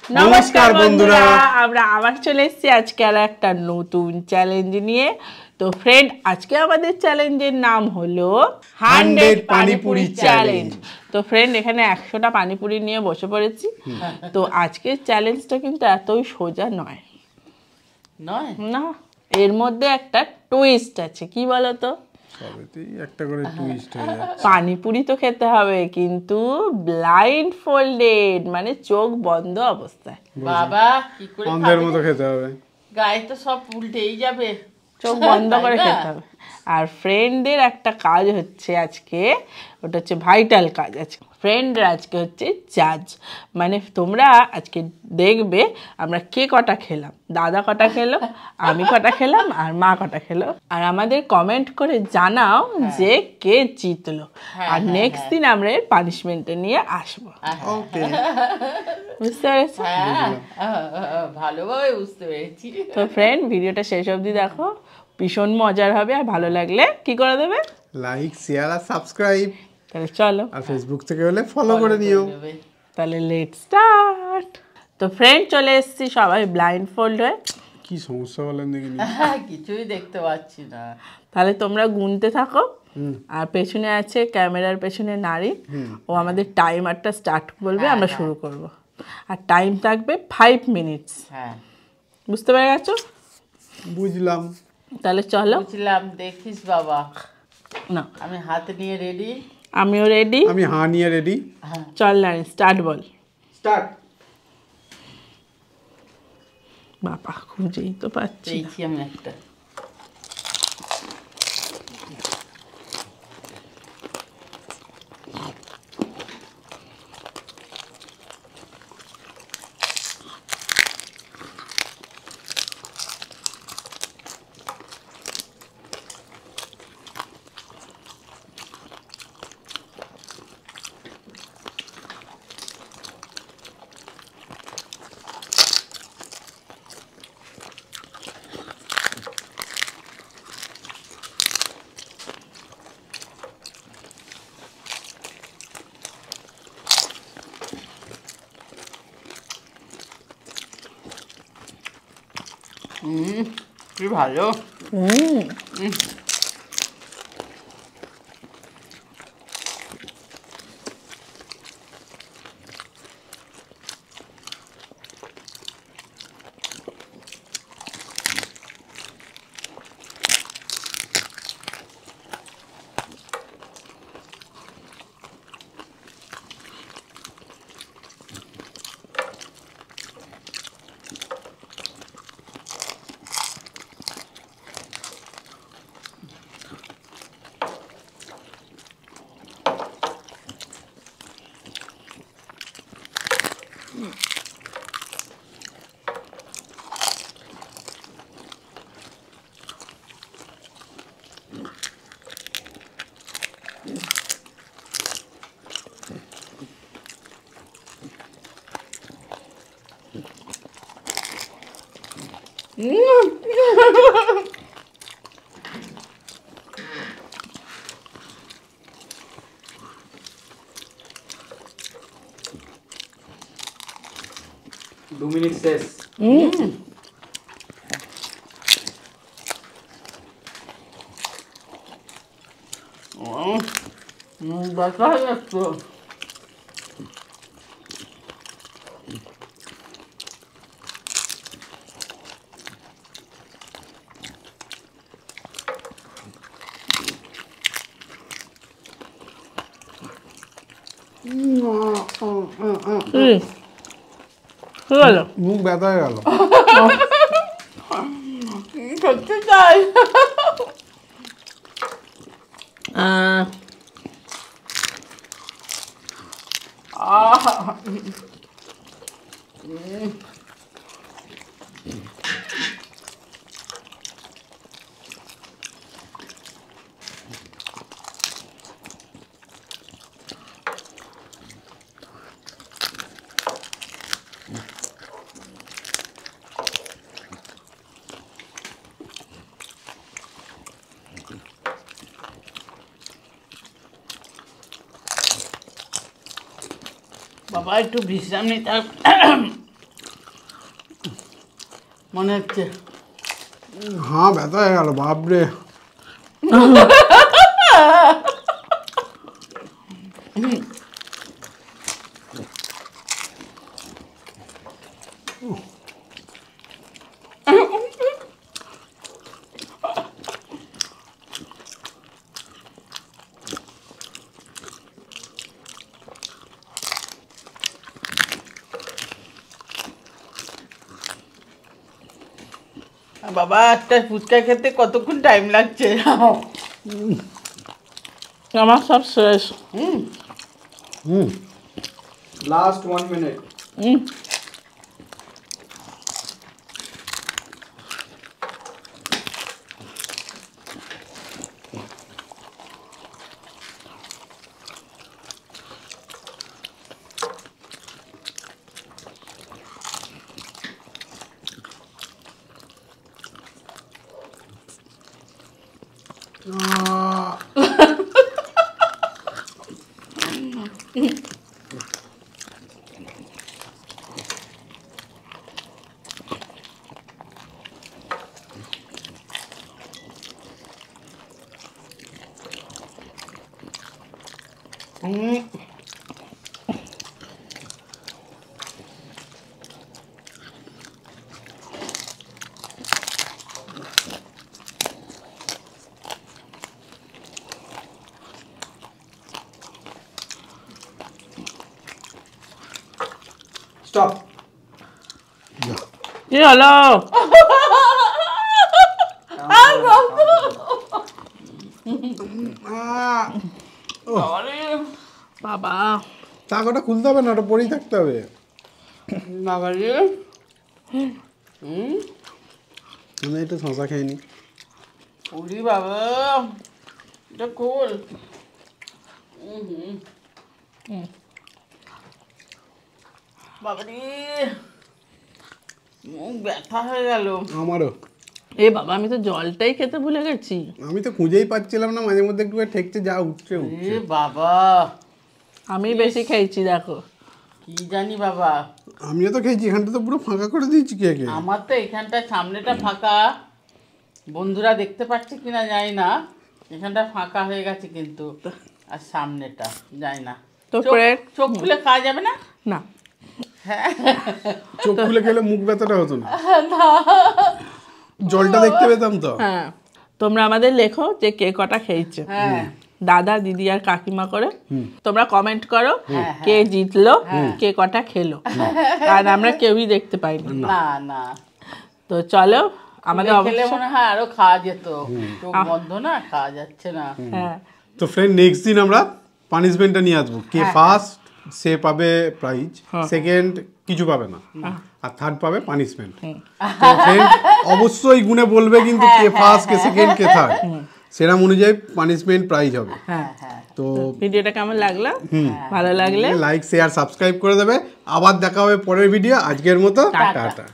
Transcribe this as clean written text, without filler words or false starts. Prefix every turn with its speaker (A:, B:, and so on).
A: নমস্কার বন্ধুরা, আমরা আবার চলে এসেছি আজকে আর একটা নতুন চ্যালেঞ্জ নিয়ে। তো ফ্রেন্ড, আজকে আমাদের চ্যালেঞ্জের নাম হলো 100 পানিপুরি চ্যালেঞ্জ। তো ফ্রেন্ড, এখানে 100টা পানিপুরি নিয়ে বসে পড়েছি। তো আজকের চ্যালেঞ্জটা কিন্তু এতই সোজা নয়, না, এর মধ্যে একটা টুইস্ট আছে। কি বলতো?
B: একটা করে টুইস্ট হয়ে যাচ্ছে।
A: পানিপুরি তো খেতে হবে, কিন্তু ব্লাইন্ড ফোল্ডেড, মানে চোখ বন্ধ অবস্থায়।
C: বাবা, কি করে
B: অন্ধের মতো খেতে হবে?
C: গায়ে তো সব উল্টেই যাবে,
A: চোখ বন্ধ করে খেতে হবে। আর ফ্রেন্ডদের একটা কাজ হচ্ছে আজকে, ওটা হচ্ছে ভাইটাল কাজ আছে। ফ্রেন্ডরা আজকে হচ্ছে জাজ, মানে তোমরা আজকে দেখবে আমরা কে কটা খেলাম। দাদা কটা খেলো, আমি কটা খেলাম, আর মা কটা খেলো। আর আমাদের কমেন্ট করে জানাও যে কে জিতলো। আর নেক্সট দিন আমরা এর পানিশমেন্টটা নিয়ে আসবো।
B: ওকে,
A: বুঝতে পেরেছো?
C: ভালোভাবে বুঝতে পেরেছি।
A: তো ফ্রেন্ড, ভিডিওটা শেষ অবধি দেখো, ভীষণ মজার হবে। আর ভালো লাগলে কি করে দেবে?
B: লাইক, শেয়ার আর সাবস্ক্রাইব।
A: তাহলে চলো,
B: আর ফেসবুক থেকে হলে ফলো করে নিও।
A: তাহলে লেটস স্টার্ট। তো ফ্রেন্ড, চলে এসেছি সবাই ব্লাইন্ড ফোল্ড হয়ে।
B: কি সমস্যা বলেন দেখি?
C: কিছুই দেখতে পাচ্ছি না।
A: তাহলে তোমরা গুনতে থাকো। আর পেছনে আছে ক্যামেরার পেছনে নারী, ও আমাদের টাইমারটা স্টার্ট বলবে, আমরা শুরু করব। আর টাইম থাকবে 5 মিনিটস।
C: হ্যাঁ,
A: বুঝতে পেরে গেছো?
B: বুঝলাম।
A: তাহলে চলো।
C: বুঝলাম, দেখিস বাবা।
A: না,
C: আমি হাত নিয়ে রেডি।
A: আমিও রেডি।
B: আমি হা নিয়ে রেডি।
A: চল নারী, স্টার্ট বল।
B: স্টার্ট।
A: বাবা, খুঁজেই তো পাচ্ছি না।
C: পেয়েছি আমি একটা। কি ভালো।
B: দু মিনিট শেষ।
C: দেখা হয়ে যাচ্ছে।
B: মুখ ব্যথা হয়ে গেল।
C: সত্যি তাই। বাবা একটু বিশ্রাম নিতে মনে হচ্ছে
B: হ্যাঁ ব্যথা হয়ে গেল বাপরে।
C: বাবা একটা ফুচকা খেতে কতক্ষণ টাইম লাগছে।
A: আমার সব শেষ।
B: Last 1 minute. স্টপ।
A: কি হলো? বাবা
B: চাকাটা খুলতে হবে না, ওটা পরেই থাকতে হবে।
C: বাবা রে
B: আমি একটু শশা খেয়ে নি।
C: ওরে বাবা এটা খোল। বাবা রে মুখ ব্যথা হয়ে গেল।
B: আমারও।
A: এ বাবা আমি তো জলটাই খেতে ভুলে গেছি।
B: আমি তো খুঁজেই পাচ্ছিলাম না, মাঝে মধ্যে একটু ঠেকছে, যা উঠছে উঠছে।
C: এ বাবা
A: আমি বেশি খেয়েছি দেখো।
C: কি জানি বাবা।
B: আমিও তো খেয়েছি, এখানটা তো পুরো ফাঁকা করে দিয়েছি কেকে।
C: আমার তো এখানটা সামনেটা ফাঁকা, বন্ধুরা দেখতে পাচ্ছে কিনা জানি না, এখানটা ফাঁকা হয়ে গেছে কিন্তু, আর সামনেটা জানি না।
A: তো
C: চোখ খুলে খাওয়া যাবে না?
A: না
B: চোখ খুলে খেলে মুখ ব্যথাটা হতো না, জলটা দেখতে পেতাম তো।
A: হ্যাঁ তোমরা আমাদের লেখো যে কে কটা খেয়েছে,
C: হ্যাঁ
A: দাদা দিদি আর কাকিমা করে তোমরা কমেন্ট করো
C: হ্যাঁ,
A: কে জিতলো কে কটা খেলো, আর আমরা কেউই দেখতে পাইনি।
C: না না
A: তো চলো আমাদের
C: খেলে মনে হয় আরো খাওয়া যেত, চোখ বন্ধ না, খাওয়া যাচ্ছে না।
A: হ্যাঁ
B: তো ফ্রেন্ড নেক্সট দিন আমরা পানিশমেন্টটা নিয়ে আসবো। কে ফার্স্ট সে পাবে প্রাইজ, সেকেন্ড কিছু পাবে না, আর থার্ড পাবে পানিশমেন্ট। তো ফ্রেন্ড অবশ্যই গুনে বলবে কিন্তু কে ফার্স্ট কে সেকেন্ড কে থার্ড, সেরকম অনুযায়ী পানিশমেন্ট প্রাইজ হবে।
A: হ্যাঁ
B: তো
A: ভিডিওটা কেমন লাগলো, ভালো লাগলে
B: লাইক শেয়ার সাবস্ক্রাইব করে দেবে। আবার দেখা হবে পরের ভিডিও, আজকের মতো টাটা।